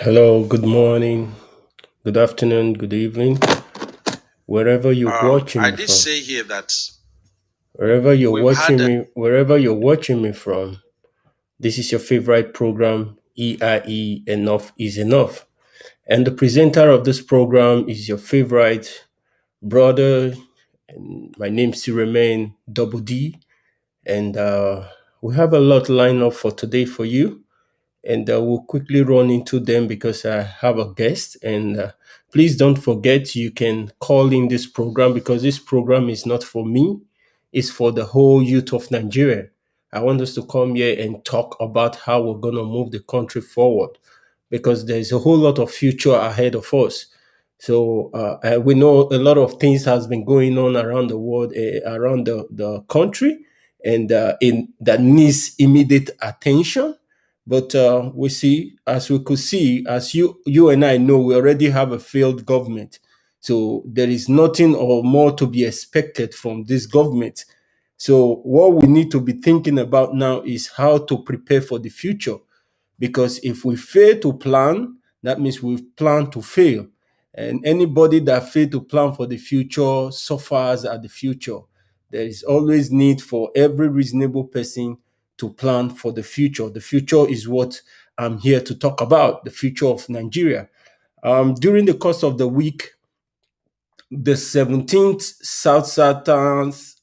Hello, good morning, good afternoon, good evening, wherever you're watching I me did from. say here that we've had Wherever you're watching me from, this is your favorite program, EIE Enough is Enough. And the presenter of this program is your favorite brother. And my name still remain Double D. And we have a lot lined up for today for you. And we'll quickly run into them because I have a guest. And please don't forget you can call in this program because this program is not for me, it's for the whole youth of Nigeria. I want us to come here and talk about how we're going to move the country forward because there's a whole lot of future ahead of us. So we know a lot of things has been going on around the world, around the country, and in that needs immediate attention. But we see, as we could see, as you and I know, we already have a failed government. So there is nothing or more to be expected from this government. So what we need to be thinking about now is how to prepare for the future. Because if we fail to plan, that means we've planned to fail. And anybody that fail to plan for the future suffers at the future. There is always need for every reasonable person to plan for the future. The future is what I'm here to talk about, the future of Nigeria. During the course of the week, the 17th South Southern's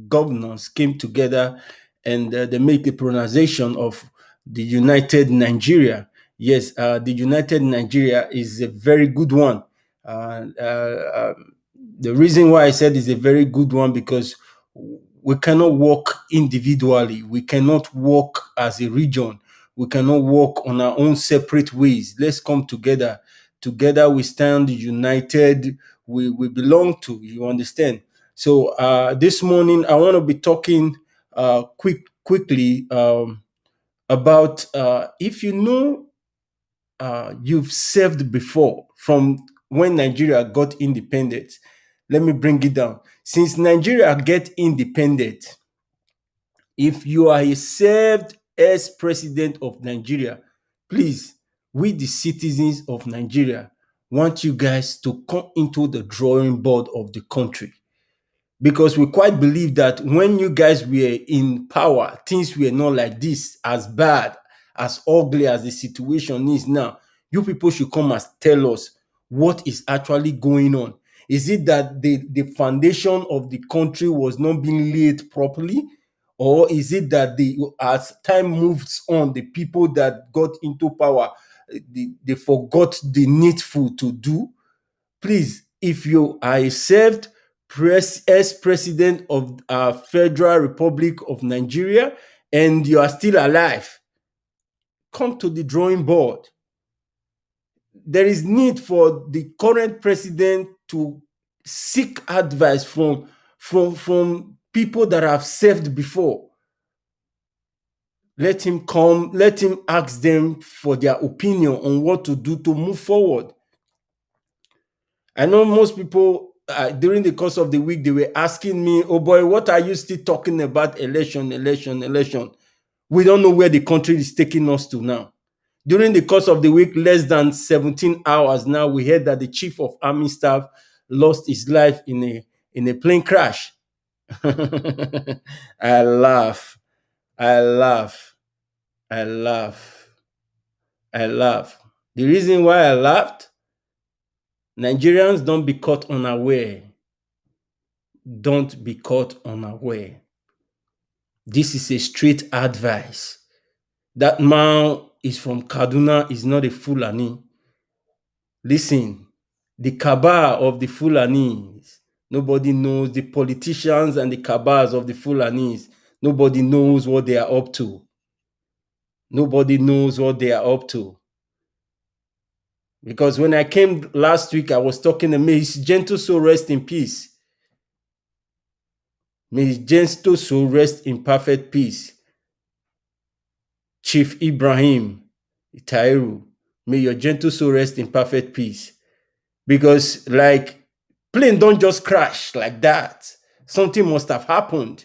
governors came together and they made the pronunciation of the United Nigeria. Yes, the United Nigeria is a very good one. Uh, uh, um, the reason why I said it's a very good one because we cannot work individually. We cannot work as a region. We cannot work on our own separate ways. Let's come together. Together we stand united. We belong to. You understand? So this morning I want to be talking quickly about if you know you've served before from when Nigeria got independent. Let me bring it down. Since Nigeria get independent, if you are a served as president of Nigeria, please, we the citizens of Nigeria want you guys to come into the drawing board of the country because we quite believe that when you guys were in power, things were not like this, as bad, as ugly as the situation is now. You people should come and tell us what is actually going on. Is it that the foundation of the country was not being laid properly? Or is it that as time moves on, the people that got into power, they forgot the needful to do? Please, if you are served as president of Federal Republic of Nigeria and you are still alive, come to the drawing board. There is need for the current president to seek advice from people that have served before. Let him come, let him ask them for their opinion on what to do to move forward. I know most people during the course of the week they were asking me, "Oh boy, what are you still talking about? Election, election, election." We don't know where the country is taking us to now. During the course of the week, less than 17 hours now, we heard that the chief of army staff lost his life in a plane crash. I laugh. I laugh. I laugh. I laugh. The reason why I laughed, Nigerians don't be caught unaware. Don't be caught unaware. This is a straight advice. That man is from Kaduna, is not a Fulani. Listen, the cabal of the Fulanis, nobody knows the politicians and the cabals of the Fulanis. Nobody knows what they are up to. Nobody knows what they are up to. Because when I came last week, I was talking to me, his gentle soul rest in peace. May his gentle soul rest in perfect peace. Chief Ibrahim Itairu, may your gentle soul rest in perfect peace. Because, like, plane don't just crash like that. Something must have happened.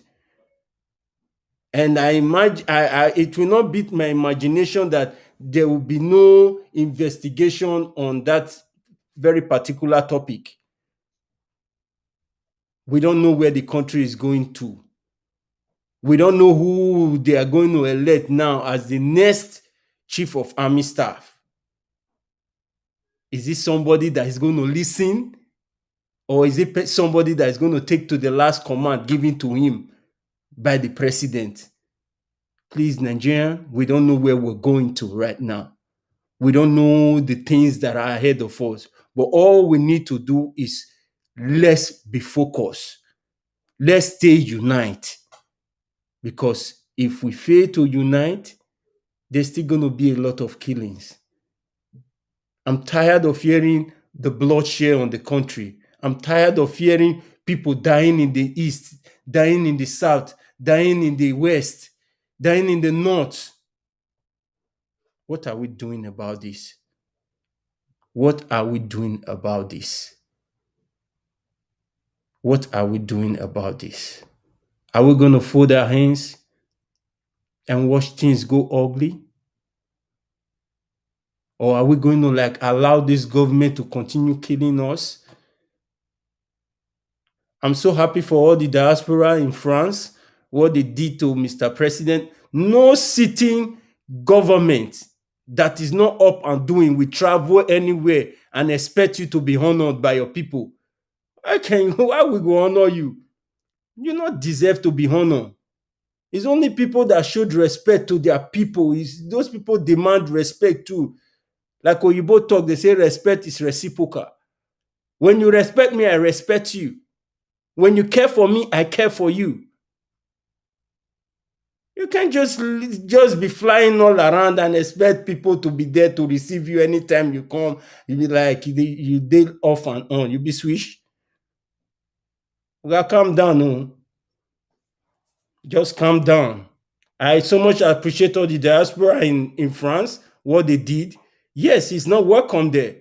And I imagine, it will not beat my imagination that there will be no investigation on that very particular topic. We don't know where the country is going to. We don't know who they are going to elect now as the next chief of army staff. Is it somebody that is going to listen, or is it somebody that is going to take to the last command given to him by the president? Please, Nigerian, we don't know where we're going to right now. We don't know the things that are ahead of us. But all we need to do is let's be focused. Let's stay united. Because if we fail to unite, there's still going to be a lot of killings. I'm tired of hearing the bloodshed on the country. I'm tired of hearing people dying in the east, dying in the south, dying in the west, dying in the north. What are we doing about this? What are we doing about this? What are we doing about this? Are we going to fold our hands and watch things go ugly? Or are we going to allow this government to continue killing us? I'm so happy for all the diaspora in France, what they did to Mr. President. No sitting government that is not up and doing will travel anywhere and expect you to be honored by your people. Why we go honor you? You not deserve to be honored. It's only people that showed respect to their people. Those people demand respect too. Like Oyibo talk, they say respect is reciprocal. When you respect me, I respect you. When you care for me, I care for you. You can't just be flying all around and expect people to be there to receive you anytime you come. You be like, you did off and on. You be swish. You gotta calm down, no. Just calm down. I so much appreciate all the diaspora in France, what they did. Yes, he's not welcome there.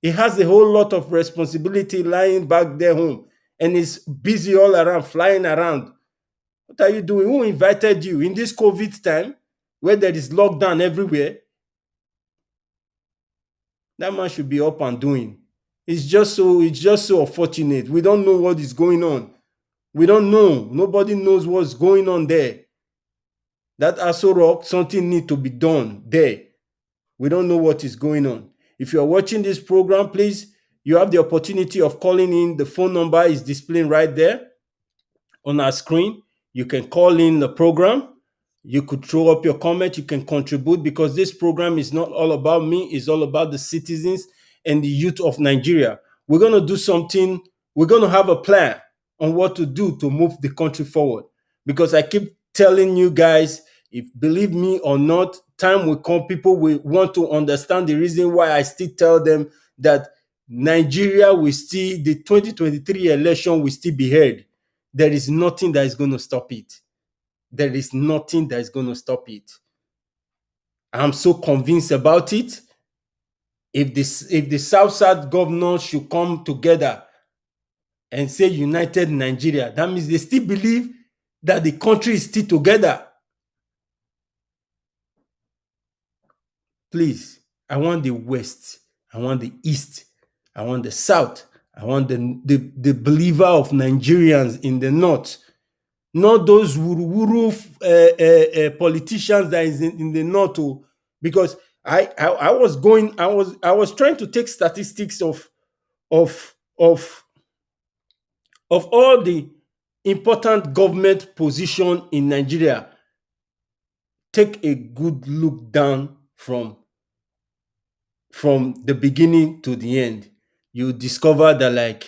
He has a whole lot of responsibility lying back there home, and he's busy all around, flying around. What are you doing? Who invited you in this COVID time where there is lockdown everywhere? That man should be up and doing. It's just so unfortunate. We don't know what is going on. We don't know. Nobody knows what's going on there. That Aso Rock, something need to be done there. We don't know what is going on. If you're watching this program, please, you have the opportunity of calling in. The phone number is displaying right there on our screen. You can call in the program. You could throw up your comment. You can contribute, because this program is not all about me. It's all about the citizens and the youth of Nigeria. We're going to do something. We're going to have a plan on what to do to move the country forward. Because I keep telling you guys, if believe me or not, time will come, people will want to understand the reason why I still tell them that Nigeria will still, the 2023 election will still be held. There is nothing that is going to stop it. There is nothing that is going to stop it. I'm so convinced about it. If the South governors should come together and say United Nigeria, that means they still believe that the country is still together. Please, I want the West, I want the East, I want the South, I want the believer of Nigerians in the North, not those wuru politicians that is in the North. Because I was trying to take statistics of all the important government position in Nigeria. Take a good look down from the beginning to the end. You discover that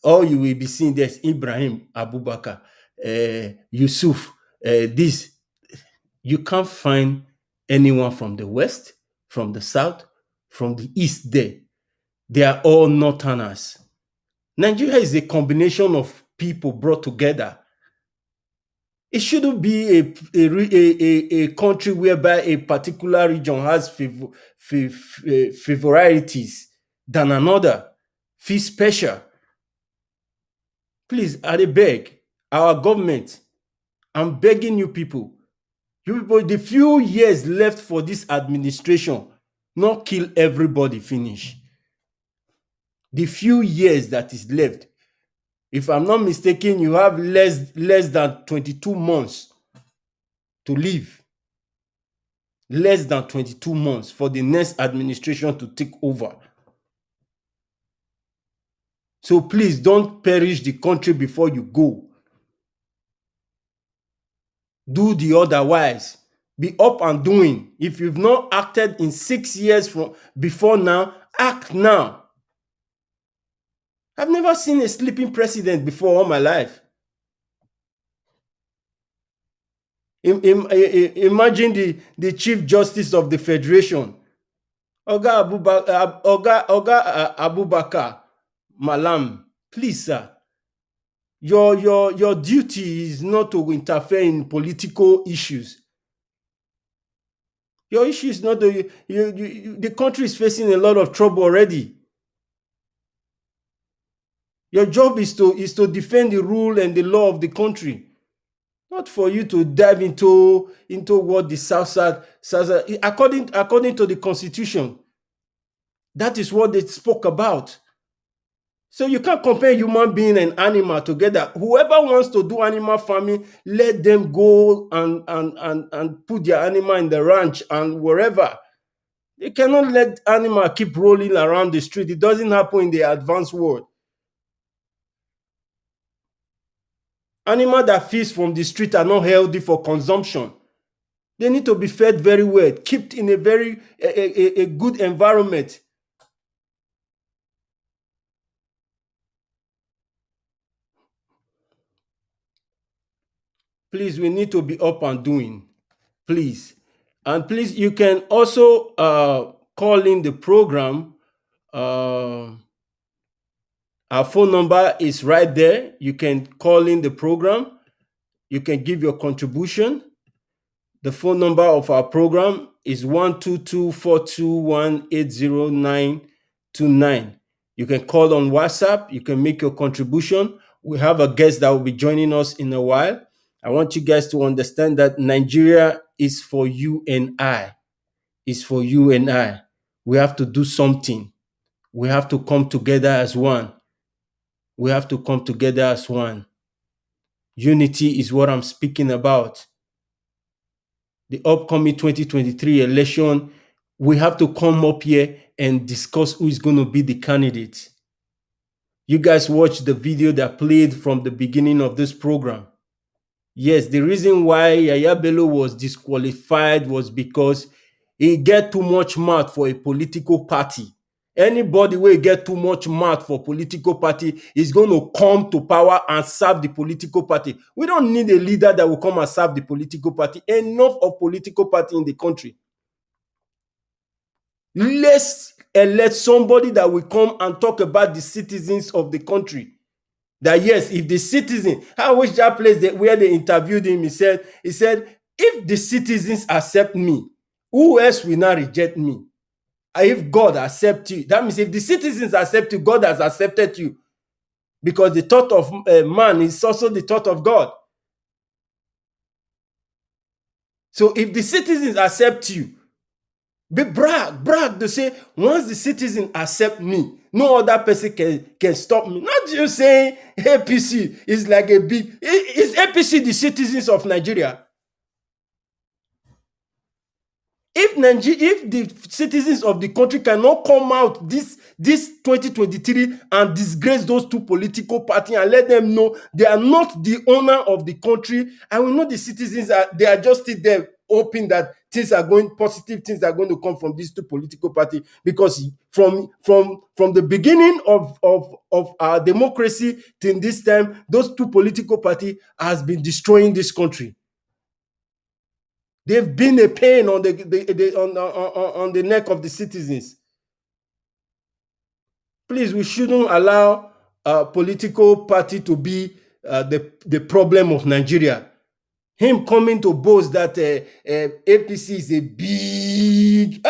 all you will be seeing there's Ibrahim Abubakar, Yusuf, this. You can't find anyone from the West, from the South, from the East there. They are all Northerners. Nigeria is a combination of people brought together. It shouldn't be a country whereby a particular region has favorities than another, feel special. Please, I beg our government, I'm begging you people, You people, the few years left for this administration, not kill everybody finish. The few years that is left, if I'm not mistaken, you have less than 22 months to live. Less than 22 months for the next administration to take over. So please don't perish the country before you go. Do the otherwise. Be up and doing. If you've not acted in 6 years from before now, act now. I've never seen a sleeping president before all my life. Imagine the Chief Justice of the Federation, Oga Abubakar Malam. Please, sir, your duty is not to interfere in political issues. Your issue is not the country is facing a lot of trouble already. Your job is to defend the rule and the law of the country, not for you to dive into what the South according to the Constitution. That is what they spoke about. So you can't compare human being and animal together. Whoever wants to do animal farming, let them go and put their animal in the ranch and wherever. They cannot let animal keep rolling around the street. It doesn't happen in the advanced world. Animals that feast from the street are not healthy for consumption. They need to be fed very well, kept in a very a good environment. Please, we need to be up and doing. Please. And please, you can also call in the program. Our phone number is right there. You can call in the program. You can give your contribution. The phone number of our program is 122-421-80929. You can call on WhatsApp. You can make your contribution. We have a guest that will be joining us in a while. I want you guys to understand that Nigeria is for you and I. It's for you and I. We have to do something. We have to come together as one. We have to come together as one. Unity is what I'm speaking about. The upcoming 2023 election, we have to come up here and discuss who is going to be the candidate. You guys watched the video that played from the beginning of this program. Yes, the reason why Yaya Bello was disqualified was because he get too much mouth for a political party. Anybody will get too much mouth for political party is going to come to power and serve the political party. We don't need a leader that will come and serve the political party. Enough of political party in the country. Let's elect somebody that will come and talk about the citizens of the country. That yes, if the citizen, I wish that place where they interviewed him, he said, if the citizens accept me, who else will not reject me? If God accepts you, that means if the citizens accept you, God has accepted you. Because the thought of man is also the thought of God. So if the citizens accept you, brag to say, once the citizens accept me, no other person can stop me. Not you saying APC is like a big, is APC the citizens of Nigeria? If the citizens of the country cannot come out this 2023 and disgrace those two political parties and let them know they are not the owner of the country, and we know the citizens they are just still there hoping that positive things are going to come from these two political parties, because from the beginning of our democracy till this time, those two political parties has been destroying this country. They've been a pain on the neck of the citizens. Please, we shouldn't allow a political party to be the problem of Nigeria. Him coming to boast that APC is a big...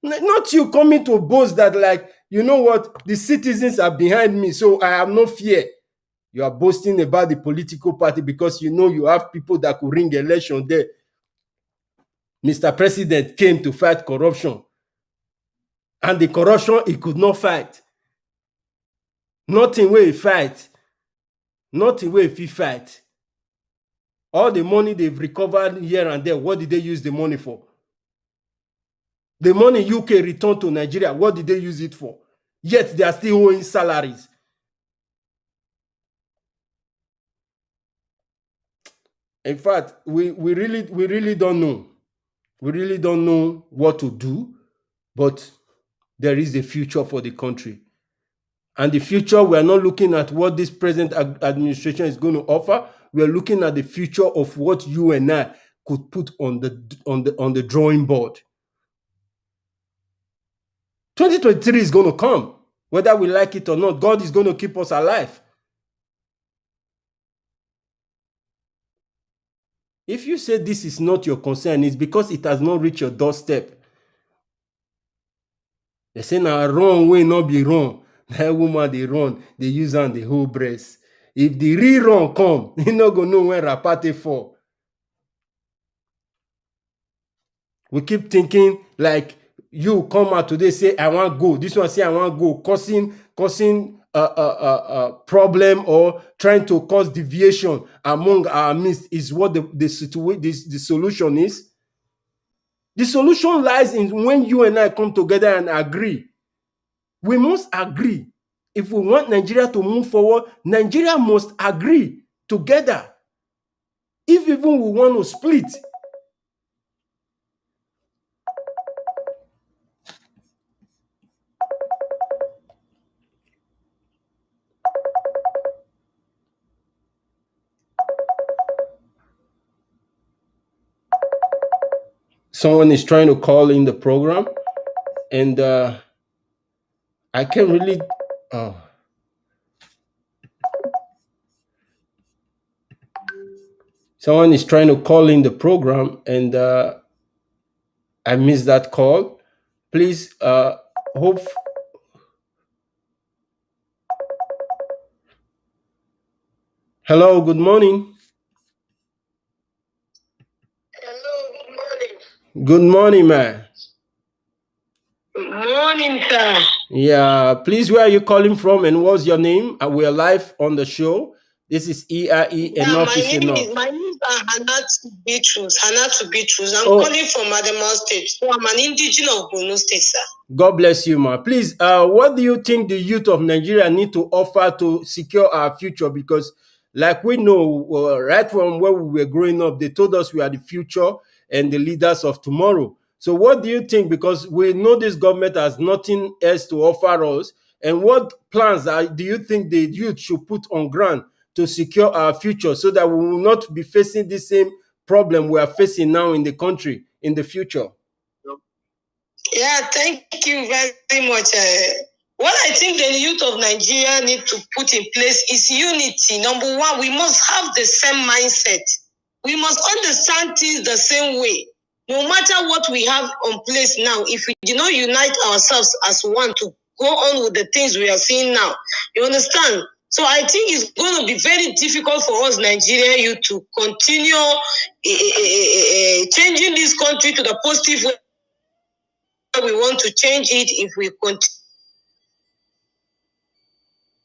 not you coming to boast that, like, you know what, the citizens are behind me, so I have no fear. You are boasting about the political party because you know you have people that could ring election there. Mr. President came to fight corruption, and the corruption he could not fight. Nothing wey he fight, nothing wey he fit fight. All the money they've recovered here and there, what did they use the money for? The money UK returned to Nigeria, what did they use it for? Yet they are still owing salaries. In fact, we really don't know. We really don't know what to do, but there is a future for the country. And the future, we are not looking at what this present administration is going to offer. We are looking at the future of what you and I could put on the drawing board. 2023 is going to come, whether we like it or not. God is going to keep us alive. If you say this is not your concern, it's because it has not reached your doorstep. They say now wrong will not be wrong. That woman they run, they use on the whole breast. If the real wrong come, you not gonna know when rapate for. We keep thinking like you come out today say I want go. This one say I want go, causing a problem or trying to cause deviation among our midst is what the solution is. The solution lies in when you and I come together and agree. We must agree. If we want Nigeria to move forward, Nigeria must agree together. If even we want to split, someone is trying to call in the program, and I can't really. Someone is trying to call in the program, and I missed that call. Please hope. Hello, good morning. Hello, good morning. Good morning, man. Good morning, sir. Yeah, please, where are you calling from and what's your name? We're live on the show. This is EIE Enough is Enough. My name is Hannatu Bitrus. I'm calling from Adamawa State. So I'm an indigenous of Borno State, sir. God bless you, ma. Please, what do you think the youth of Nigeria need to offer to secure our future? Because, like we know, right from where we were growing up, they told us we are the future and the leaders of tomorrow. So, what do you think? Because we know this government has nothing else to offer us. And what plans do you think the youth should put on ground to secure our future so that we will not be facing the same problem we are facing now in the country in the future? Yeah, thank you very much. What I think the youth of Nigeria need to put in place is unity. Number one, we must have the same mindset. We must understand things the same way. No matter what we have on place now, if we do not unite ourselves as one to go on with the things we are seeing now, you understand? So I think it's going to be very difficult for us, Nigerian youth, to continue changing this country to the positive way we want to change it if we continue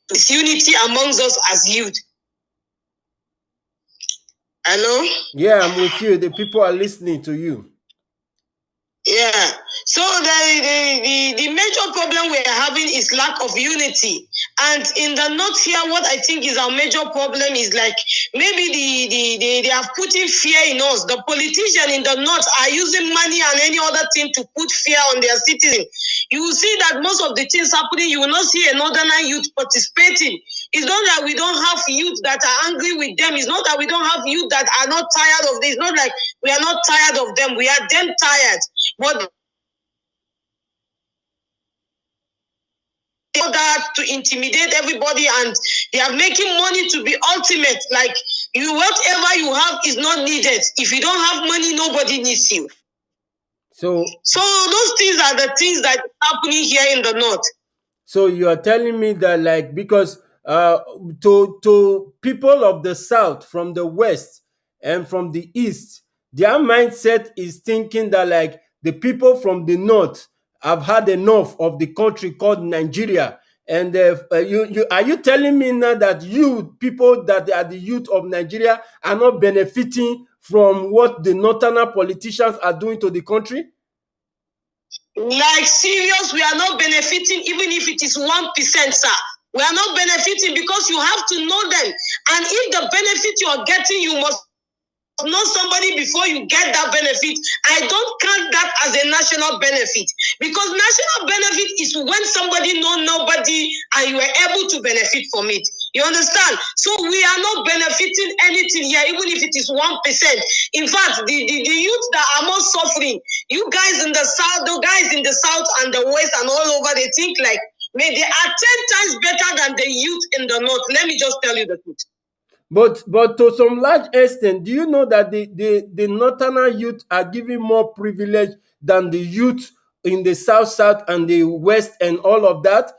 this unity amongst us as youth. Hello? Yeah, I'm with you. The people are listening to you. Yeah. So the major problem we are having is lack of unity. And in the north here, what I think is our major problem is like maybe they are putting fear in us. The politicians in the north are using money and any other thing to put fear on their citizens. You will see that most of the things happening, you will not see a northern youth participating. It's not that we don't have youth that are angry with them. It's not that we don't have youth that are not tired of this. It's not like we are not tired of them. We are them tired. But that to intimidate everybody, and they are making money to be ultimate. Like you, whatever you have is not needed. If you don't have money, nobody needs you. So those things are the things that are happening here in the north. So you are telling me that, like, because to people of the south, from the west and from the east, Their mindset is thinking that like the people from the north have had enough of the country called Nigeria. And are you telling me now that you people that are the youth of Nigeria are not benefiting from what the northern politicians are doing to the country? Like serious, we are not benefiting, even if it is 1%, sir. We are not benefiting because you have to know them. And if the benefit you are getting, you must know somebody before you get that benefit. I don't count that as a national benefit, because national benefit is when somebody know nobody and you are able to benefit from it. You understand? So we are not benefiting anything here, even if it is 1%. In fact, the youth that are more suffering, you guys in the south, the guys in the south and the west and all over, they think like, they are 10 times better than the youth in the north. Let me just tell you the truth. But to some large extent, do you know that the northern youth are given more privilege than the youth in the south and the west and all of that?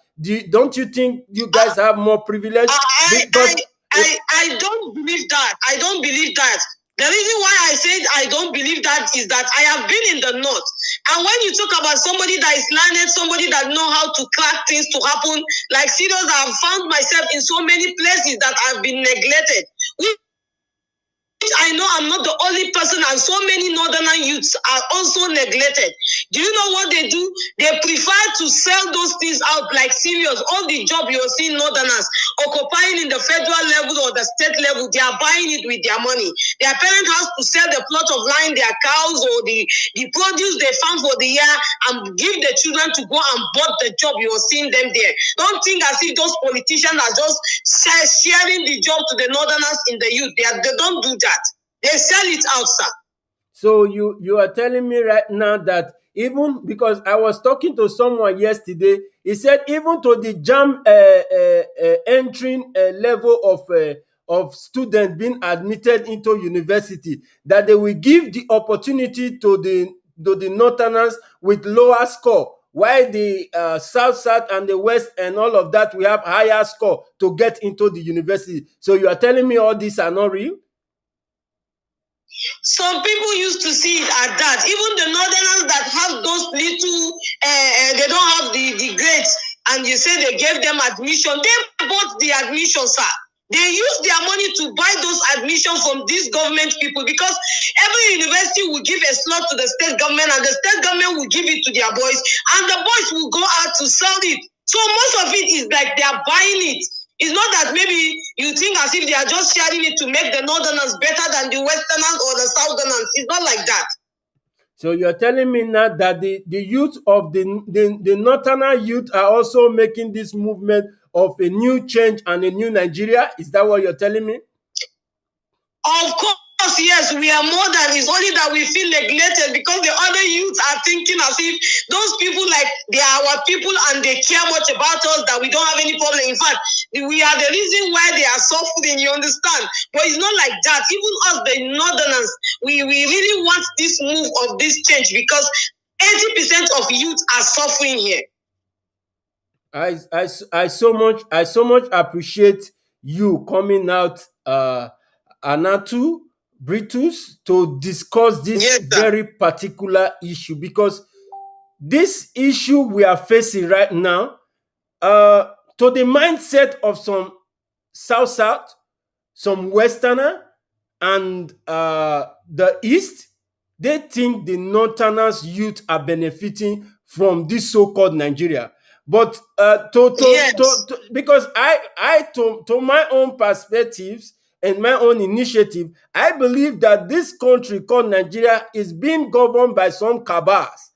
Don't you think you guys have more privilege? Because I don't believe that. I don't believe that. The reason why I said I don't believe that is that I have been in the north. And when you talk about somebody that is learned, somebody that know how to crack things to happen, like serious, I have found myself in so many places that I've been neglected. I know I'm not the only person, and so many northern youths are also neglected. Do you know what they do? They prefer to sell those things out like serious. All the job you're seeing northerners occupying in the federal level or the state level, they are buying it with their money. Their parent has to sell the plot of land, their cows, or the produce they found for the year, and give the children to go and bought the job you're seeing them there. Don't think as if those politicians are just sharing the job to the northerners in the youth. They don't do that. They sell it out, sir. So you are telling me right now that even because I was talking to someone yesterday, he said even to the jam entering level of students being admitted into university, that they will give the opportunity to the northerners with lower score, while the south and the west and all of that we have higher score to get into the university. So you are telling me all these are not real? Some people used to see it at that. Even the northerners that have those little, they don't have the grades, and you say they gave them admission. They bought the admission, sir. They use their money to buy those admissions from these government people, because every university will give a slot to the state government, and the state government will give it to their boys, and the boys will go out to sell it. So most of it is like they are buying it. It's not that maybe you think as if they are just sharing it to make the northerners better than the westerners or the southerners. It's not like that. So you're telling me now that the youth of the northern youth are also making this movement of a new change and a new Nigeria? Is that what you're telling me? Of course, yes, we are more than. It's only that we feel neglected because the other youth are thinking as if those people, like, they are our people and they care much about us, that we don't have any problem. In fact, we are the reason why they are suffering, you understand? But it's not like that. Even us, the northerners, we really want this move of this change, because 80% of youth are suffering here. I so much appreciate you coming out, Anatu Britus, to discuss this very particular issue, because this issue we are facing right now, to the mindset of some South, some Westerner, and the East, they think the Northerners youth are benefiting from this so-called Nigeria. But because to my own perspectives and my own initiative, I believe that this country called Nigeria is being governed by some cabals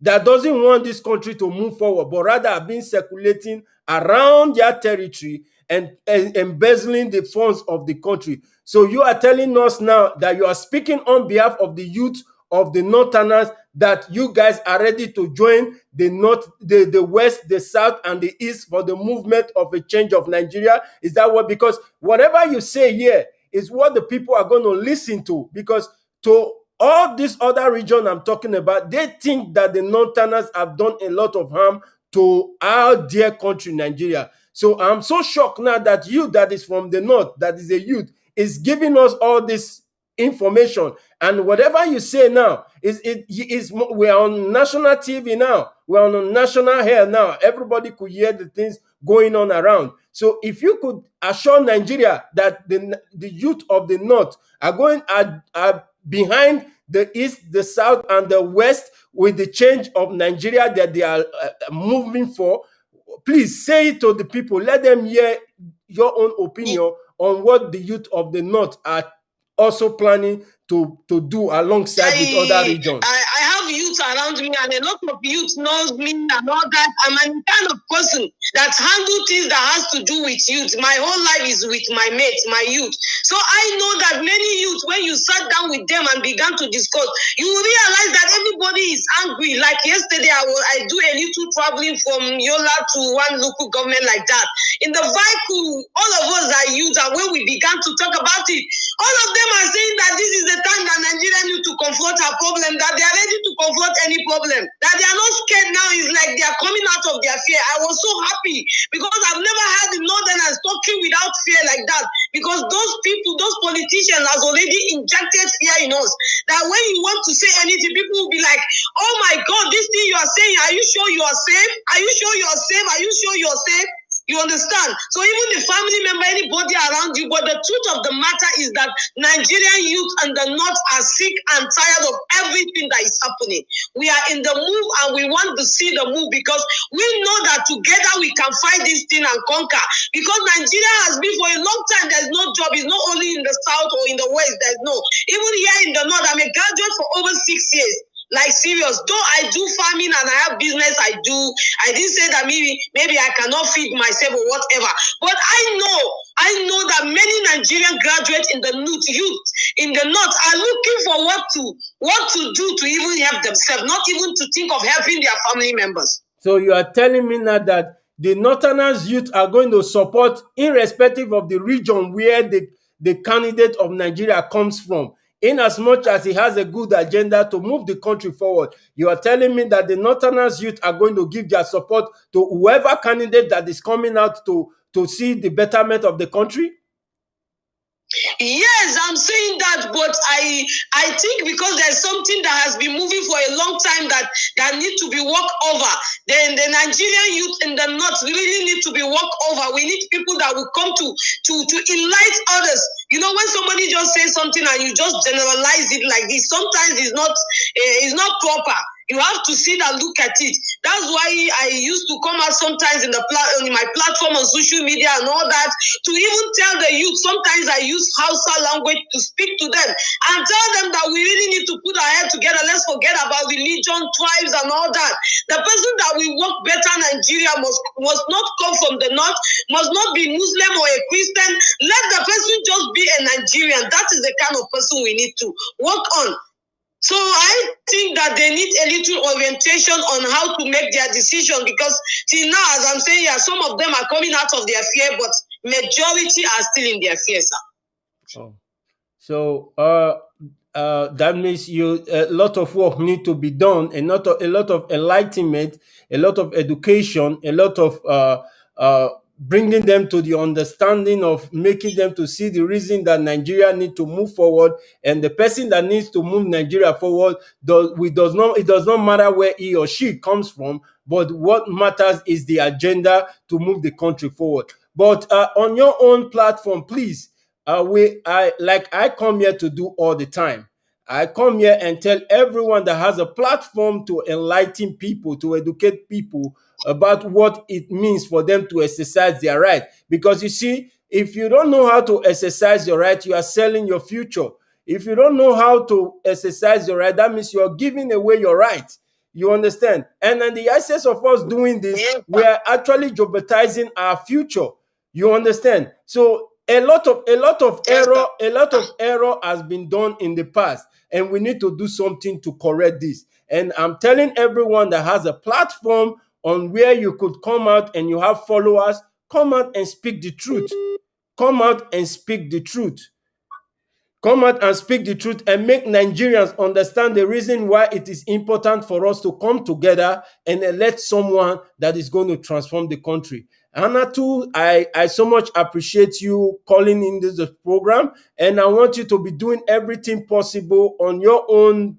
that doesn't want this country to move forward, but rather have been circulating around their territory and embezzling the funds of the country. So you are telling us now that you are speaking on behalf of the youth of the Northerners, that you guys are ready to join the North, the West, the South, and the East for the movement of a change of Nigeria? Is that what? Because whatever you say here is what the people are going to listen to. Because to all this other region I'm talking about, they think that the Northerners have done a lot of harm to our dear country, Nigeria. So I'm so shocked now that you, that is from the North, that is a youth, is giving us all this information. And whatever you say now is we are on national TV now. We're on national air now. Everybody could hear the things going on around. So if you could assure Nigeria that the youth of the north are behind the east, the south, and the west with the change of Nigeria that they are moving for, please say it to the people. Let them hear your own opinion on what the youth of the north are also planning to do alongside with other regions. I have youth around me, and a lot of youth knows me and all that. I'm a kind of person that handle things that has to do with youth. My whole life is with my mates, my youth. So I know that many youth, when you sat down with them and began to discuss, you will realize that everybody is angry. Like yesterday, I do a little traveling from Yola to one local government like that. In the vehicle, all of us are youth, and when we began to talk about it, all of them are saying that this is the time that Nigeria need to confront our problem, that they are ready to confront any problem, that they are not scared now. It's like they are coming out of their fear. I was so happy because I've never had the northerners talking without fear like that, because those people, those politicians has already injected fear in us, that when you want to say anything, people will be like, oh my God, this thing you are saying, are you sure you are safe? Are you sure you are safe? Are you sure you are safe? You understand? So even the family member, anybody around you, but the truth of the matter is that Nigerian youth and the North are sick and tired of everything that is happening. We are in the move, and we want to see the move, because we know that together we can fight this thing and conquer. Because Nigeria has been for a long time, there's no job. It's not only in the South or in the West, there's no. Even here in the North, I'm a graduate for over 6 years. Like serious, though I do farming and I have business, I didn't say that maybe I cannot feed myself or whatever. But I know that many Nigerian graduates in the youth in the North are looking for what to do to even help themselves, not even to think of helping their family members. So you are telling me now that the Northerners youth are going to support, irrespective of the region where the candidate of Nigeria comes from, in as much as he has a good agenda to move the country forward. You are telling me that the Northerners youth are going to give their support to whoever candidate that is coming out to see the betterment of the country? Yes, I'm saying that, but I think because there's something that has been moving for a long time that need to be worked over. Then the Nigerian youth in the North really need to be worked over. We need people that will come to enlighten others. You know, when somebody just says something and you just generalize it like this, sometimes it's not proper. You have to sit and look at it. That's why I used to come out sometimes on my platform on social media and all that, to even tell the youth. Sometimes I use Hausa language to speak to them and tell them that we really need to put our head together. Let's forget about religion, tribes, and all that. The person that will work better Nigeria must not come from the North, must not be Muslim or a Christian. Let the person just be a Nigerian. That is the kind of person we need to work on. So I think that they need a little orientation on how to make their decision, because till now, as I'm saying here, some of them are coming out of their fear, but majority are still in their fear, sir. Oh. So that means a lot of work need to be done, a lot of enlightenment, a lot of education, a lot of bringing them to the understanding of making them to see the reason that Nigeria need to move forward, and the person that needs to move Nigeria forward it does not matter where he or she comes from, but what matters is the agenda to move the country forward. But on your own platform, please, I come here to do all the time. I come here and tell everyone that has a platform to enlighten people, to educate people about what it means for them to exercise their right. Because you see, if you don't know how to exercise your right, you are selling your future. If you don't know how to exercise your right, that means you are giving away your right. You understand? And in the essence of us doing this, we are actually jeopardizing our future. You understand? So a lot of error has been done in the past, and we need to do something to correct this. And I'm telling everyone that has a platform on where you could come out and you have followers, come out and speak the truth. Come out and speak the truth. come out and speak the truth and make Nigerians understand the reason why it is important for us to come together and elect someone that is going to transform the country. Anatu, I so much appreciate you calling in this program, and I want you to be doing everything possible on your own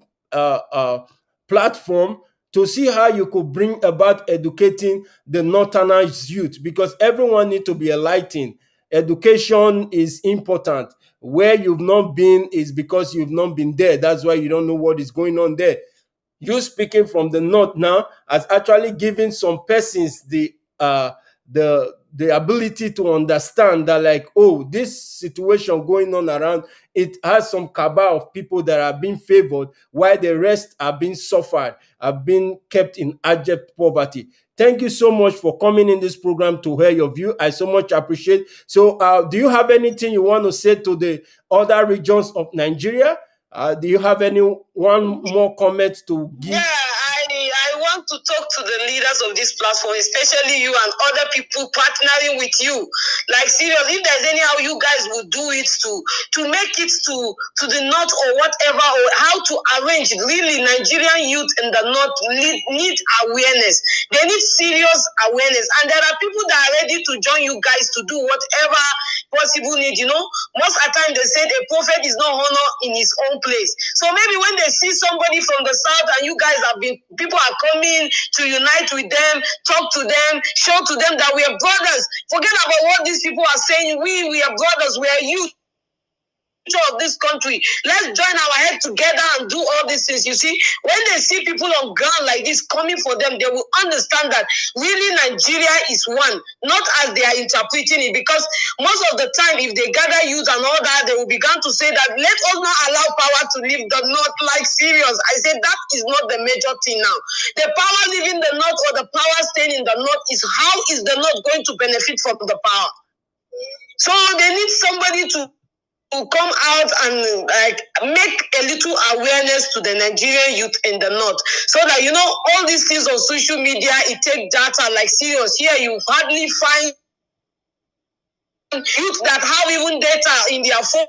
platform to see how you could bring about educating the Northerners youth, because everyone needs to be enlightened. Education is important. Where you've not been is because you've not been there. That's why you don't know what is going on there. You speaking from the north now has actually given some persons the ability to understand that, like, oh, this situation going on around, it has some cabal of people that are being favored while the rest are being suffered, have been kept in abject poverty. Thank you so much for coming in this program to hear your view. I so much appreciate. So do you have anything you want to say to the other regions of Nigeria? Do you have any one more comment to give? Yeah, I want to talk to the leaders of this platform, especially you and other people partnering with you. Like, seriously, if there's anyhow you guys would do it to make it to the north or whatever, or how to arrange. Really, Nigerian youth in the north need awareness. They need serious awareness, and there are people that are ready to join you guys to do whatever possible need. Most of the time they say a prophet is not honored in his own place. So maybe when they see somebody from the south and you guys people are coming to unite with them, talk to them, show to them that we are brothers. Forget about what these people are saying. We are brothers. We are youth of this country. Let's join our head together and do all these things. You see, when they see people on ground like this coming for them, they will understand that really Nigeria is one, not as they are interpreting it. Because most of the time, if they gather youth and all that, they will begin to say that let us not allow power to leave the north. Like, serious. I said that is not the major thing now. The power leaving the north or the power staying in the north is how is the north going to benefit from the power. So they need somebody to come out and make a little awareness to the Nigerian youth in the north, so that all these things on social media, it take data. Like, serious, here you hardly find youth that have even data in their phone.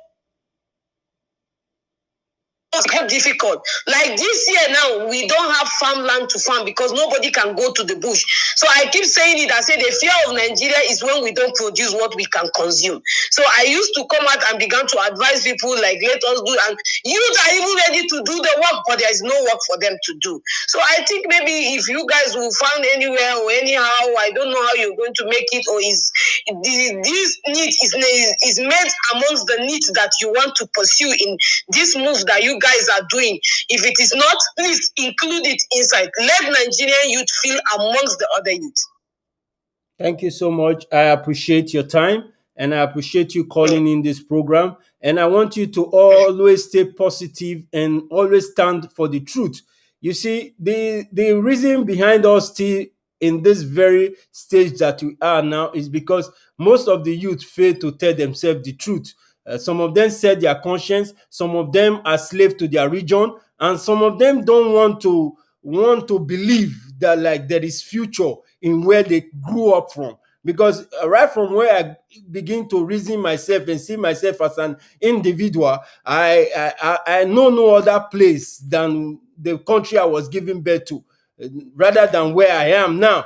Difficult. Like this year now, we don't have farmland to farm because nobody can go to the bush. So I keep saying it. I say the fear of Nigeria is when we don't produce what we can consume. So I used to come out and began to advise people like, let us do, and youth are even ready to do the work, but there is no work for them to do. So I think maybe if you guys will find anywhere or anyhow, I don't know how you're going to make it, or this need is made amongst the needs that you want to pursue in this move that you guys are doing. If it is not, please include it inside. Let Nigerian youth feel amongst the other youth. Thank you so much. I appreciate your time and I appreciate you calling in this program. And I want you to always stay positive and always stand for the truth. You see, the reason behind us still in this very stage that we are now is because most of the youth fail to tell themselves the truth. Some of them set their conscience, some of them are slave to their region, and some of them don't want to believe that like there is future in where they grew up from. Because right from where I begin to reason myself and see myself as an individual, I know no other place than the country I was given birth to, rather than where I am now.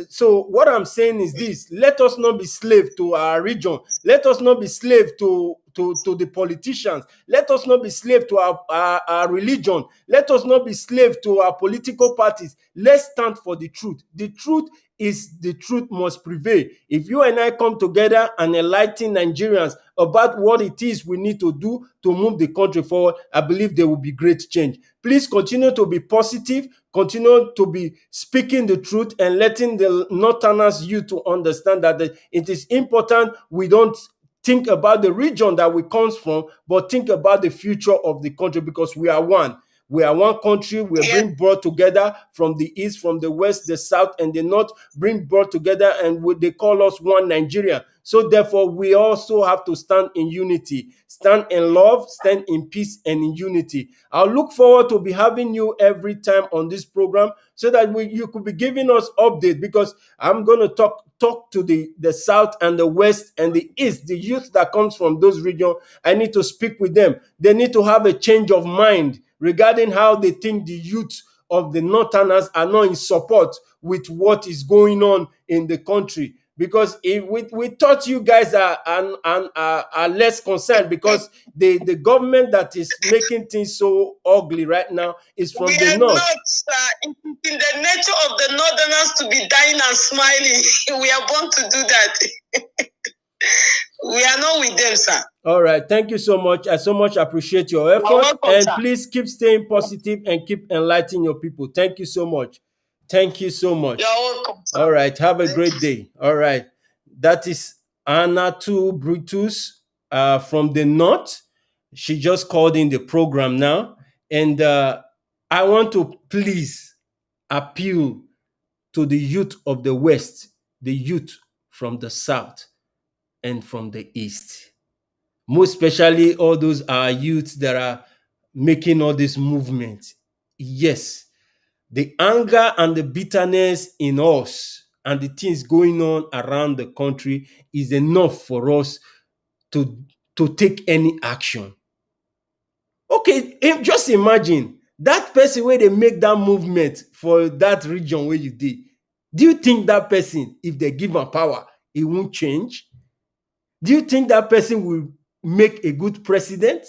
So what I'm saying is this: let us not be slave to our region. Let us not be slave to the politicians. Let us not be slave to our religion. Let us not be slave to our political parties. Let's stand for the truth. The truth is the truth must prevail. If you and I come together and enlighten Nigerians about what it is we need to do to move the country forward, I believe there will be great change. Please continue to be positive, continue to be speaking the truth and letting the Northerners youth to understand that it is important we don't think about the region that we come from, but think about the future of the country, because we are one. We are one country. We're being brought together from the east, from the west, the south, and the north, being brought together, and they call us one Nigeria. So therefore, we also have to stand in unity, stand in love, stand in peace and in unity. I'll look forward to be having you every time on this program so that you could be giving us updates, because I'm going to talk to the south and the west and the east, the youth that comes from those regions. I need to speak with them. They need to have a change of mind regarding how they think the youth of the northerners are not in support with what is going on in the country. Because if we thought you guys are less concerned, because the government that is making things so ugly right now is from the north. We are not in the nature of the northerners to be dying and smiling. We are born to do that. We are not with them, sir. All right. Thank you so much. I so much appreciate your effort. Welcome, and sir. Please keep staying positive and keep enlightening your people. Thank you so much. Thank you so much. You're welcome, sir. All right. Have a great day. All right. That is Anatu Brutus from the north. She just called in the program now. And I want to please appeal to the youth of the west, the youth from the south, and from the east. Most especially all those youths that are making all this movement. Yes, the anger and the bitterness in us and the things going on around the country is enough for us to take any action. Okay, just imagine that person where they make that movement for that region where you did. Do you think that person, if they give him power, it won't change? Do you think that person will make a good president?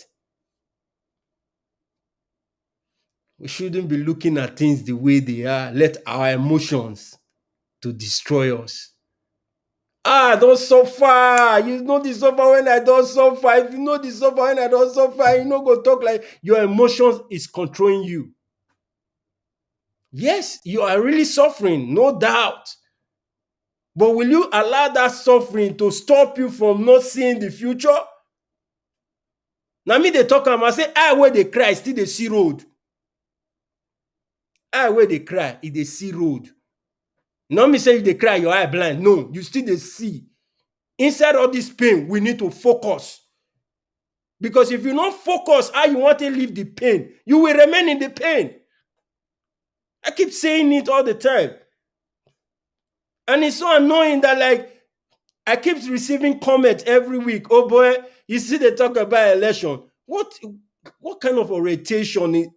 We shouldn't be looking at things the way they are. Let our emotions to destroy us. Don't suffer. You know the suffer when I don't suffer. If you know the suffer when I don't suffer, you know go talk like your emotions is controlling you. Yes, you are really suffering, no doubt. But will you allow that suffering to stop you from not seeing the future? Now me they talk and I say, where they cry, still they see road. Where they cry, if they see road. Not me say if they cry, your eye blind. No, you still they see. Inside all this pain, we need to focus. Because if you not focus how you want to leave the pain, you will remain in the pain. I keep saying it all the time. And it's so annoying that like I keep receiving comments every week. Oh boy, you see they talk about election. What kind of orientation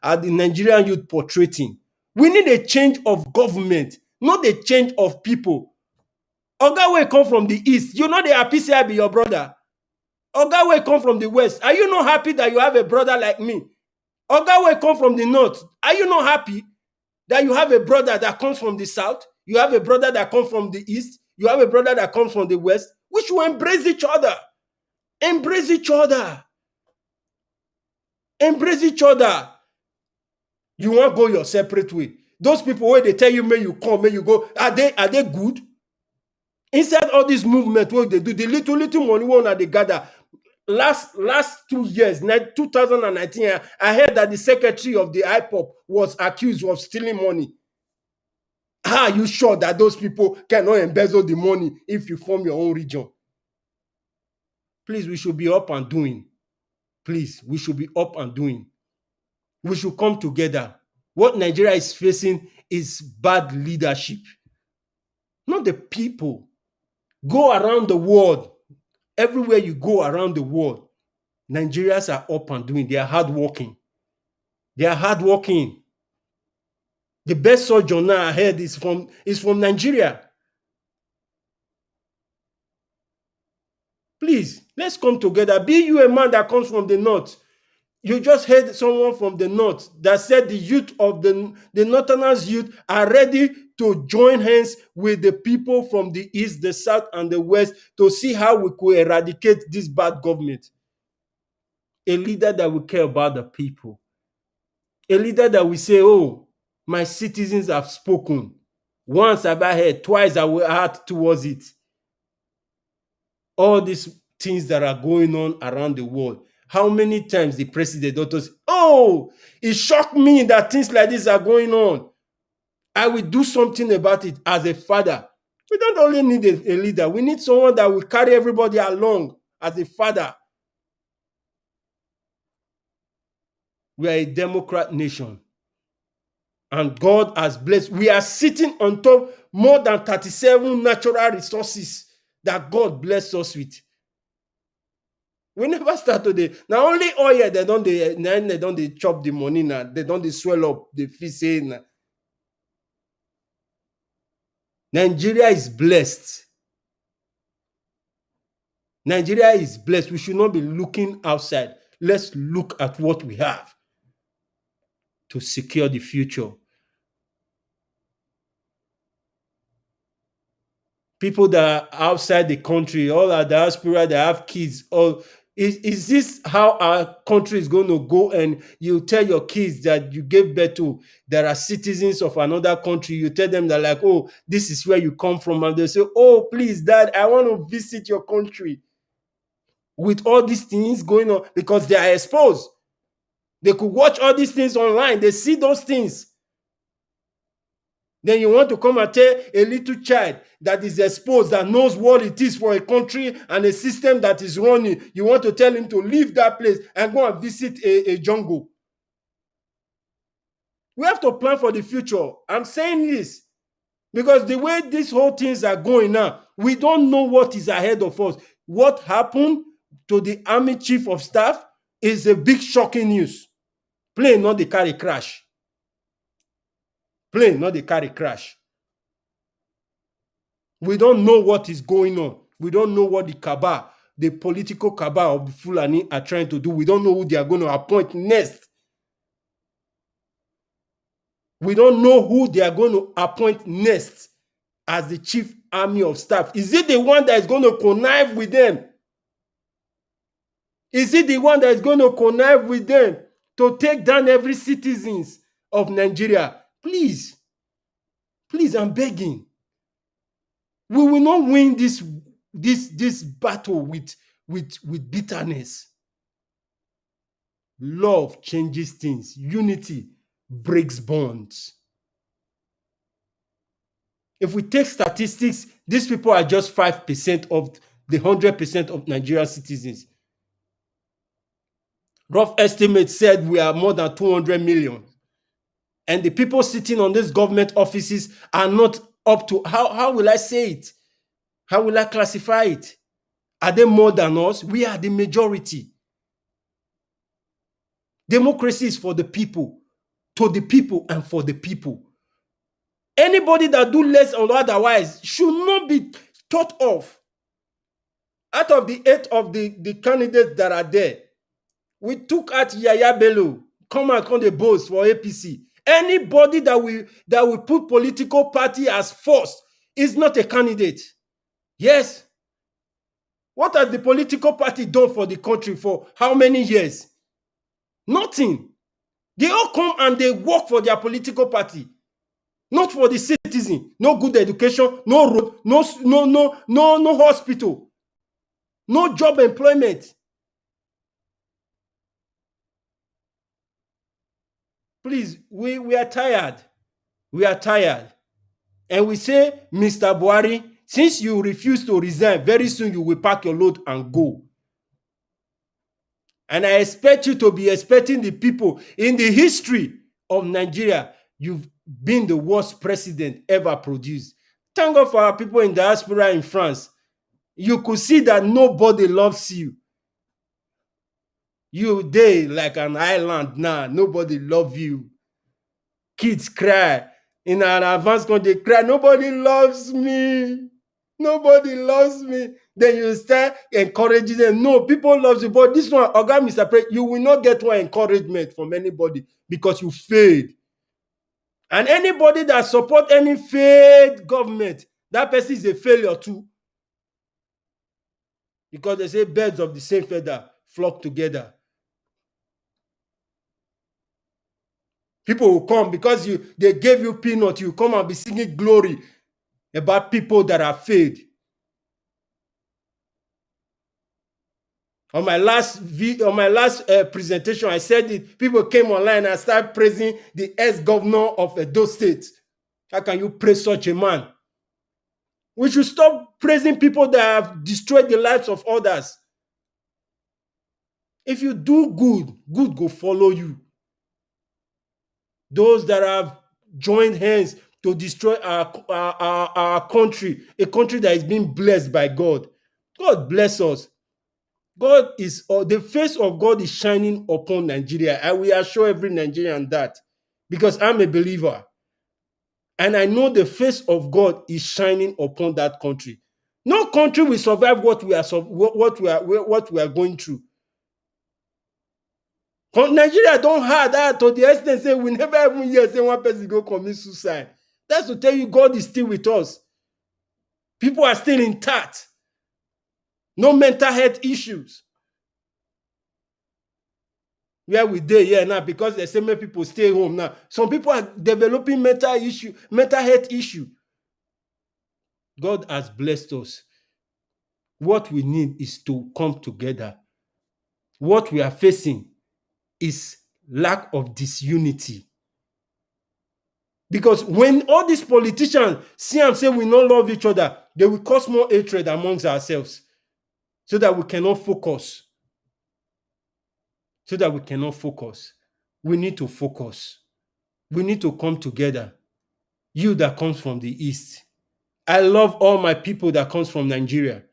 are the Nigerian youth portraying? We need a change of government, not a change of people. Oga wey come from the east, you know they happy say I be your brother. Oga wey come from the west, are you not happy that you have a brother like me? Oga wey come from the north, are you not happy that you have a brother that comes from the south? You have a brother that comes from the east. You have a brother that comes from the west. We should embrace each other. Embrace each other. Embrace each other. You want to go your separate way. Those people where they tell you, may you come, may you go, are they good? Inside all this movement, what they do, the little money one they gather. Last 2 years, 2019, I heard that the secretary of the IPOP was accused of stealing money. How are you sure that those people cannot embezzle the money if you form your own region? Please, we should be up and doing. Please, we should be up and doing. We should come together. What Nigeria is facing is bad leadership. Not the people. Go around the world. Everywhere you go around the world, Nigerians are up and doing. They are hardworking. They are hardworking. The best sojourner I heard is from Nigeria. Please, let's come together. Be you a man that comes from the north. You just heard someone from the north that said the youth of the northerners youth are ready to join hands with the people from the east, the south, and the west to see how we could eradicate this bad government. A leader that will care about the people. A leader that will say, oh, my citizens have spoken. Once have I heard, twice I will act towards it. All these things that are going on around the world. How many times the president doctor say, oh, it shocked me that things like this are going on. I will do something about it as a father. We don't only need a leader. We need someone that will carry everybody along as a father. We are a democrat nation. And God has blessed. We are sitting on top more than 37 natural resources that God blessed us with. We never start today. Now only oil they don't chop the money now. They don't swell up the fish now. Nigeria is blessed. Nigeria is blessed. We should not be looking outside. Let's look at what we have to secure the future. People that are outside the country, all our diaspora, they have kids. All is this how our country is going to go? And you tell your kids that you gave birth to, there are citizens of another country. You tell them that, like, oh, this is where you come from, and they say, oh, please, Dad, I want to visit your country. With all these things going on, because they are exposed, they could watch all these things online. They see those things. Then you want to come and tell a little child that is exposed, that knows what it is for a country and a system that is running. You want to tell him to leave that place and go and visit a jungle. We have to plan for the future. I'm saying this because the way these whole things are going now, we don't know what is ahead of us. What happened to the Army Chief of Staff is a big shocking news. Plane not the carry crash. Plane not the carry crash. We don't know what is going on. We don't know what the cabal, the political cabal of the Fulani are trying to do. We don't know who they are going to appoint next. We don't know who they are going to appoint next as the chief army of staff. Is it the one that is going to connive with them? Is it the one that is going to connive with them to take down every citizens of Nigeria? Please, please, I'm begging. We will not win this battle with bitterness. Love changes things. Unity breaks bonds. If we take statistics, these people are just 5% of the 100% of Nigerian citizens. Rough estimates said we are more than 200 million. And the people sitting on these government offices are not up to, how will I say it? How will I classify it? Are they more than us? We are the majority. Democracy is for the people, to the people, and for the people. Anybody that do less or otherwise should not be thought of. Out of the 8 of the candidates that are there, we took out Yaya Bello, come out on the boast for APC. Anybody that will put political party as first is not a candidate. Yes. What has the political party done for the country for how many years? Nothing. They all come and they work for their political party, not for the citizen. No good education, no road, no hospital, no job employment. Please, we are tired. We are tired. And we say, Mr. Buhari, since you refuse to resign, very soon you will pack your load and go. And I expect you to be expecting the people in the history of Nigeria. You've been the worst president ever produced. Thank God for our people in diaspora in France. You could see that nobody loves you. You there like an island now. Nobody loves you. Kids cry. In an advanced country, they cry. Nobody loves me. Nobody loves me. Then you start encouraging them. No, people love you. But this one, Oga Mr. President, you will not get one encouragement from anybody because you failed. And anybody that support any failed government, that person is a failure too. Because they say birds of the same feather flock together. People will come because they gave you peanut, you come and be singing glory about people that are failed. On my last presentation, I said it. People came online and started praising the ex-governor of Edo State. How can you praise such a man? We should stop praising people that have destroyed the lives of others. If you do good, good go follow you. Those that have joined hands to destroy our country, a country that is being blessed by God. God bless us. God is, the face of God is shining upon Nigeria. I will assure every Nigerian that, because I'm a believer. And I know the face of God is shining upon that country. No country will survive what we are going through. Nigeria don't have that to the extent say we never even hear say one person go commit suicide. That's to tell you God is still with us. People are still intact. No mental health issues. Where we dey here now, because they say many people stay home now. Some people are developing mental health issue. God has blessed us. What we need is to come together. What we are facing is lack of disunity. Because when all these politicians see and say we don't love each other, they will cause more hatred amongst ourselves so that we cannot focus. We need to focus. We need to come together. You that comes from the East. I love all my people that comes from Nigeria.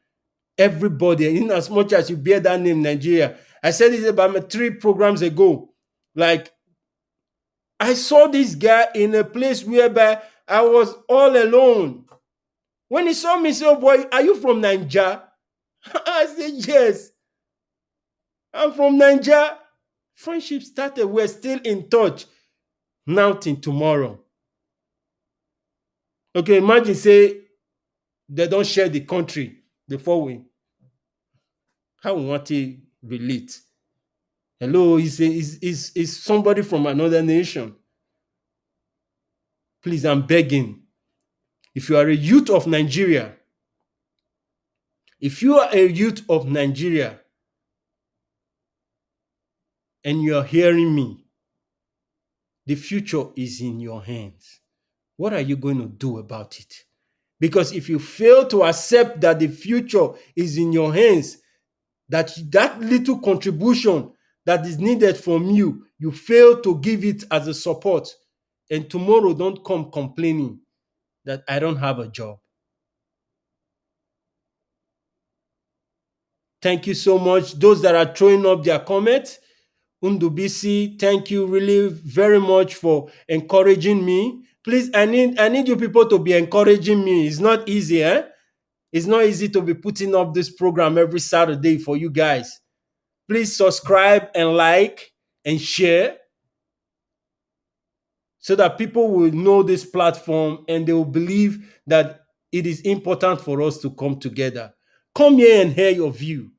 Everybody, in as much as you bear that name, Nigeria. I said this about 3 programs ago. Like, I saw this guy in a place whereby I was all alone. When he saw me, he said, "Oh boy, are you from Nigeria?" I said, "Yes, I'm from Nigeria." Friendship started. We're still in touch. Now till tomorrow. Okay, imagine say they don't share the country before we. How we want to relate? Hello, is somebody from another nation. Please, I'm begging. If you are a youth of Nigeria, and you're hearing me, the future is in your hands. What are you going to do about it? Because if you fail to accept that the future is in your hands, that little contribution that is needed from you, you fail to give it as a support, and tomorrow don't come complaining that I don't have a job. Thank you so much. Those that are throwing up their comments, Undubisi, thank you really very much for encouraging me. Please, I need you people to be encouraging me. It's not easy, eh? It's not easy to be putting up this program every Saturday for you guys. Please subscribe and like and share so that people will know this platform and they will believe that it is important for us to come together. Come here and hear your view.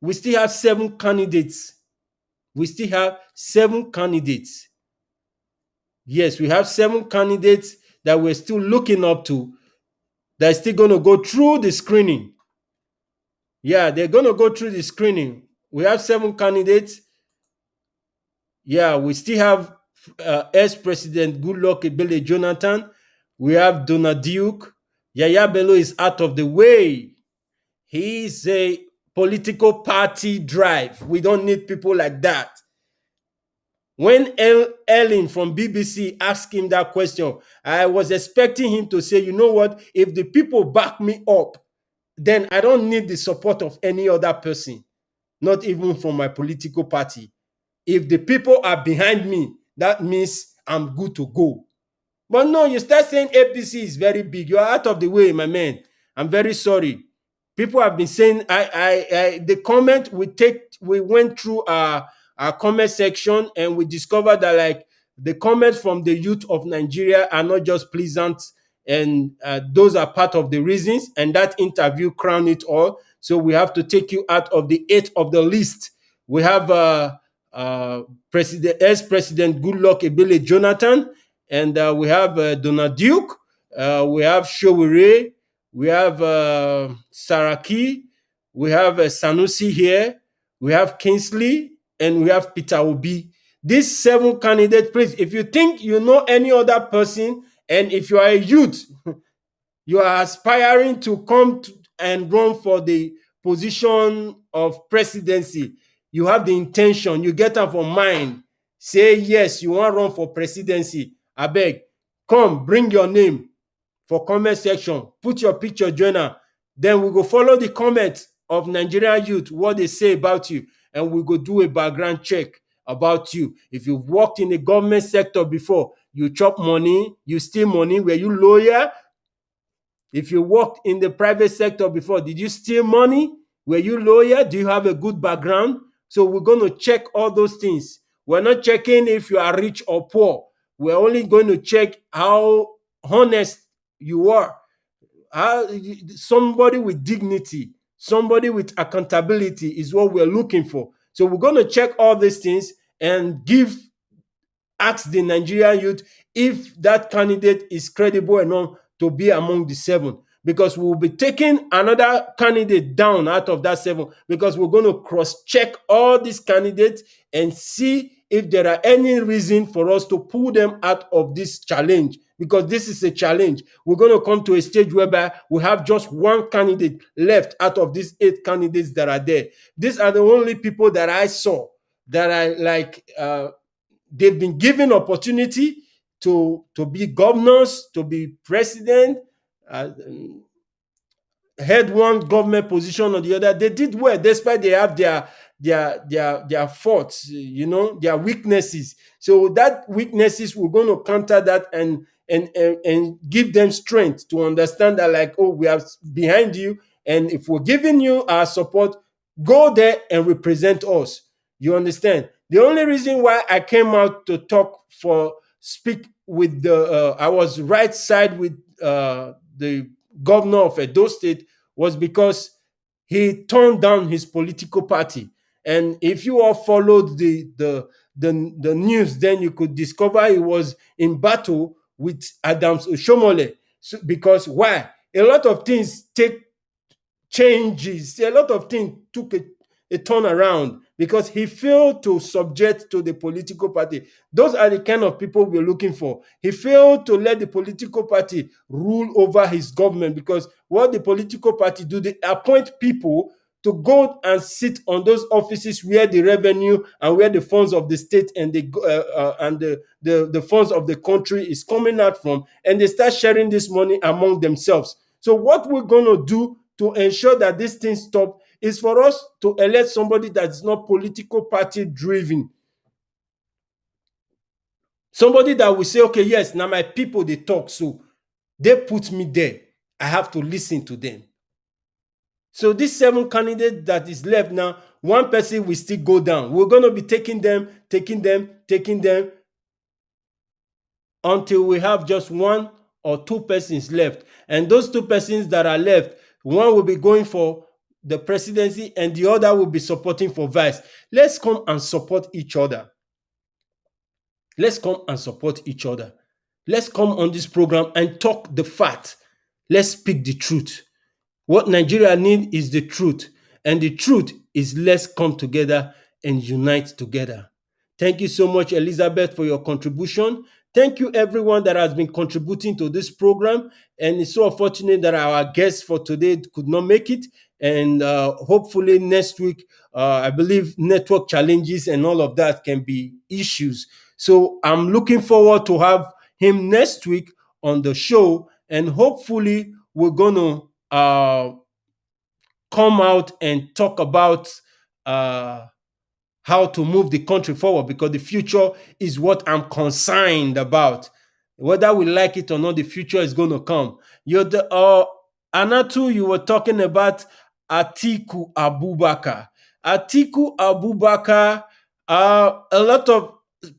We still have 7 candidates. Yes, we have 7 candidates that we're still looking up to. They're still going to go through the screening. Yeah, they're going to go through the screening. We have 7 candidates. Yeah, we still have ex-President Goodluck Ebele Jonathan. We have Donald Duke. Yaya Bello is out of the way. He's a political party drive. We don't need people like that. When Ellen from BBC asked him that question, I was expecting him to say, you know what, if the people back me up, then I don't need the support of any other person, not even from my political party. If the people are behind me, that means I'm good to go. But no, you start saying APC is very big. You are out of the way, my man. I'm very sorry. People have been saying, the comment we went through our comment section and we discovered that like the comments from the youth of Nigeria are not just pleasant, and those are part of the reasons, and that interview crowned it all. So we have to take you out of the 8 of the list. We have ex-President Goodluck Ebele Jonathan, and we have Donald Duke, we have Showore, we have Saraki, we have Sanusi here, we have Kingsley, and we have Peter Obi. These 7 candidates, please, if you think you know any other person, and if you are a youth, you are aspiring to come and run for the position of presidency, you have the intention, you get am for mind, say yes, you wan run for presidency, abeg, come bring your name for comment section, put your picture join am, then we go follow the comment of Nigerian youth, what they say about you, and we go do a background check about you. If you've worked in the government sector before, you chop money, you steal money, were you lawyer? If you worked in the private sector before, did you steal money? Were you lawyer? Do you have a good background? So we're going to check all those things. We're not checking if you are rich or poor. We're only going to check how honest you are. Somebody with dignity, somebody with accountability is what we're looking for. So we're going to check all these things and ask the Nigerian youth if that candidate is credible enough to be among the 7, because we will be taking another candidate down out of that 7, because we're going to cross-check all these candidates and see if there are any reason for us to pull them out of this challenge, because this is a challenge. We're going to come to a stage whereby we have just 1 candidate left out of these 8 candidates that are there. These are the only people that I saw that I like. They've been given opportunity to be governors, to be president, had one government position or the other. They did well, despite they have their faults, their weaknesses. So that weaknesses, we're going to counter that and give them strength to understand that, like, oh, we are behind you, and if we're giving you our support, go there and represent us. You understand? The only reason why I came out to speak with I was right side with the governor of Edo State was because he turned down his political party. And if you all followed the news, then you could discover he was in battle with Adams Oshomole. So, because why? A lot of things take changes. A lot of things took a turnaround because he failed to subject to the political party. Those are the kind of people we're looking for. He failed to let the political party rule over his government, because what the political party do, they appoint people to go and sit on those offices where the revenue and where the funds of the state and the funds of the country is coming out from, and they start sharing this money among themselves. So what we're going to do to ensure that this thing stop is for us to elect somebody that's not political party driven. Somebody that will say, okay, yes, now my people, they talk, so they put me there. I have to listen to them. So these 7 candidates that is left now, 1 person will still go down. We're going to be taking them until we have just 1 or 2 persons left. And those 2 persons that are left, 1 will be going for the presidency and the other will be supporting for vice. Let's come and support each other. Let's come and support each other. Let's come on this program and talk the fact. Let's speak the truth. What Nigeria needs is the truth. And the truth is, let's come together and unite together. Thank you so much, Elizabeth, for your contribution. Thank you, everyone that has been contributing to this program. And it's so unfortunate that our guest for today could not make it. And hopefully next week, I believe network challenges and all of that can be issues. So I'm looking forward to have him next week on the show. And hopefully we're going to come out and talk about how to move the country forward, because the future is what I'm concerned about. Whether we like it or not, the future is going to come. Anatu, you were talking about Atiku Abubakar. Atiku Abubakar, a lot of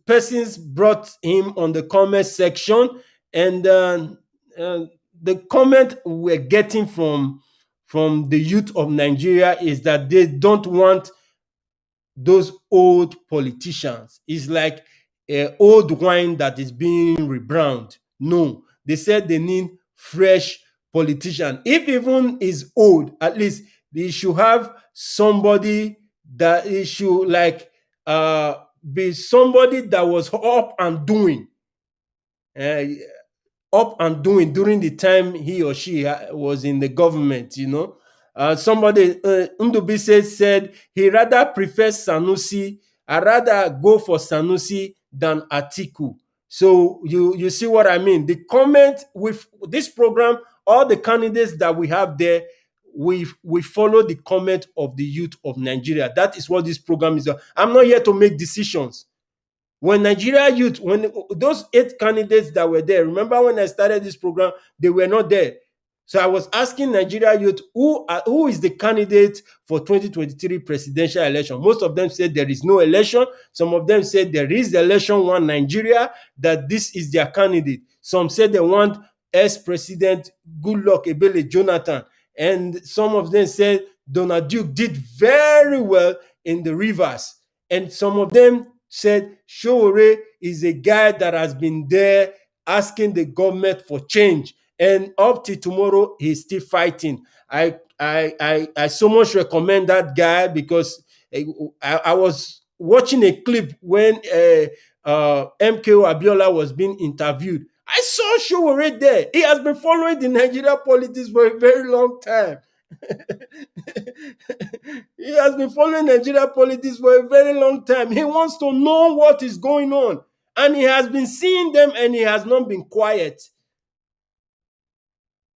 persons brought him on the comment section, and the comment we're getting from the youth of Nigeria is that they don't want those old politicians. It's like old wine that is being rebrowned. No, they said they need fresh politician. If even is old, at least they should have somebody that he should like be somebody that was uh, up and doing during the time he or she was in the government, somebody, Ndubise said he rather prefers Sanusi. I rather go for Sanusi than Atiku. So you see what I mean? The comment with this program, all the candidates that we have there, we follow the comment of the youth of Nigeria. That is what this program is. I'm not here to make decisions. When Nigeria youth, when those 8 candidates that were there, remember when I started this program, they were not there. So I was asking Nigeria youth, who is the candidate for 2023 presidential election? Most of them said there is no election. Some of them said there is election, one Nigeria, that this is their candidate. Some said they want ex-president Goodluck Ebele Jonathan. And some of them said Donald Duke did very well in the rivers. And some of them said Showore is a guy that has been there asking the government for change. And up to tomorrow, he's still fighting. I so much recommend that guy because I was watching a clip when MKO Abiola was being interviewed. I saw Showore there. He has been following the Nigeria politics for a very long time. He has been following Nigeria politics for a very long time. He wants to know what is going on. And he has been seeing them and he has not been quiet.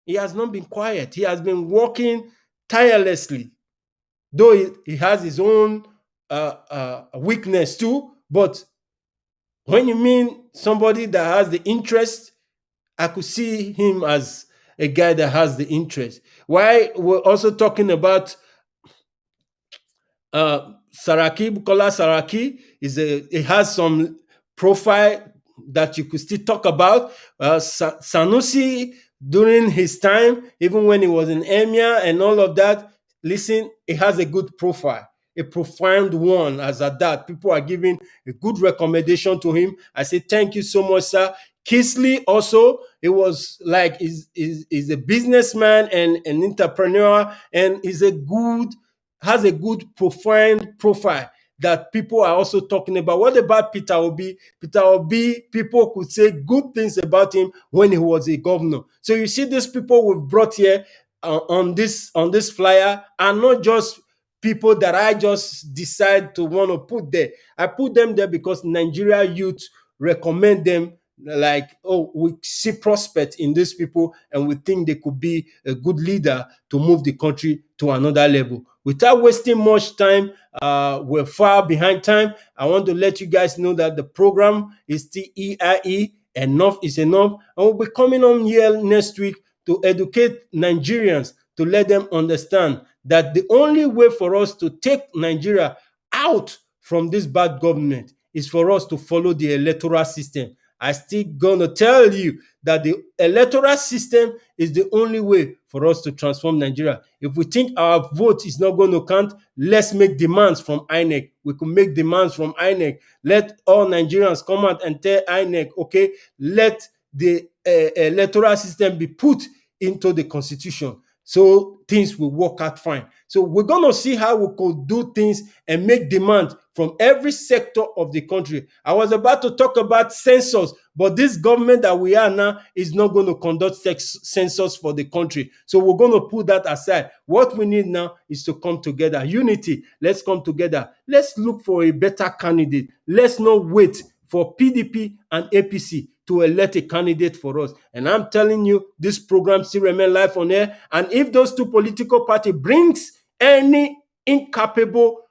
He has not been quiet. He has been working tirelessly. Though he has his own weakness too. But when you mean somebody that has the interest, I could see him as a guy that has the interest. Why we're also talking about Saraki, Bukola Saraki, it has some profile that you could still talk about. Sanusi, during his time, even when he was in Emir and all of that, listen, it has a good profile, a profound one as at that. People are giving a good recommendation to him. I say, thank you so much, sir. Kisley also, it was like, is a businessman and an entrepreneur, and has a good profound profile that people are also talking about. What about Peter Obi? Peter Obi, people could say good things about him when he was a governor. So you see, these people we've brought here on this flyer are not just people that I just decide to want to put there. I put them there because Nigeria youth recommend them, like, oh, we see prospect in these people and we think they could be a good leader to move the country to another level. Without wasting much time, we're far behind time. I want to let you guys know that the program is the EIE Enough is Enough, and we'll be coming on here next week to educate Nigerians, to let them understand that the only way for us to take Nigeria out from this bad government is for us to follow the electoral system. I still gonna tell you that the electoral system is the only way for us to transform Nigeria. If we think our vote is not going to count, let's make demands from INEC. We could make demands from INEC. Let all Nigerians come out and tell INEC, okay, let the electoral system be put into the constitution, so things will work out fine. So we're going to see how we could do things and make demands from every sector of the country. I was about to talk about census, but this government that we are now is not going to conduct census for the country. So we're going to put that aside. What we need now is to come together. Unity. Let's come together. Let's look for a better candidate. Let's not wait for PDP and APC to elect a candidate for us. And I'm telling you, this program still remains live on air. And if those two political parties brings any incapable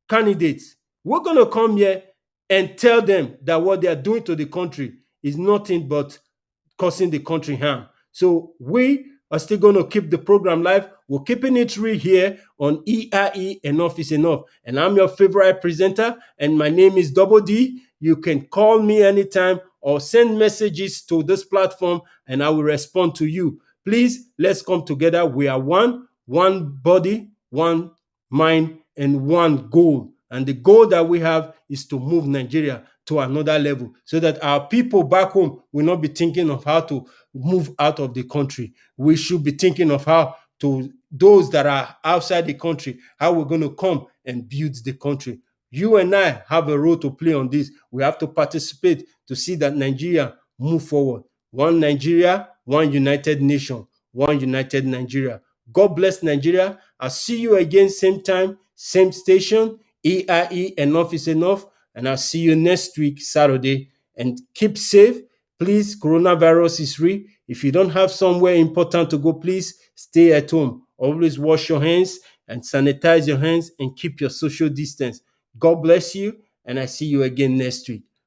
candidates, we're going to come here and tell them that what they are doing to the country is nothing but causing the country harm. So we are still going to keep the program live. We're keeping it real here on EIE Enough is Enough. And I'm your favorite presenter, and my name is Double D. You can call me anytime or send messages to this platform, and I will respond to you. Please, let's come together. We are one body, one mind, and one goal. And the goal that we have is to move Nigeria to another level, so that our people back home will not be thinking of how to move out of the country. We should be thinking of how to those that are outside the country, how we're going to come and build the country. You and I have a role to play on this. We have to participate to see that Nigeria move forward. One Nigeria, one united nation, one united Nigeria. God bless Nigeria. I'll see you again, same time, same station. EIE Enough is Enough. And I'll see you next week, Saturday. And keep safe. Please, coronavirus is real. If you don't have somewhere important to go, please stay at home. Always wash your hands and sanitize your hands and keep your social distance. God bless you, and I see you again next week.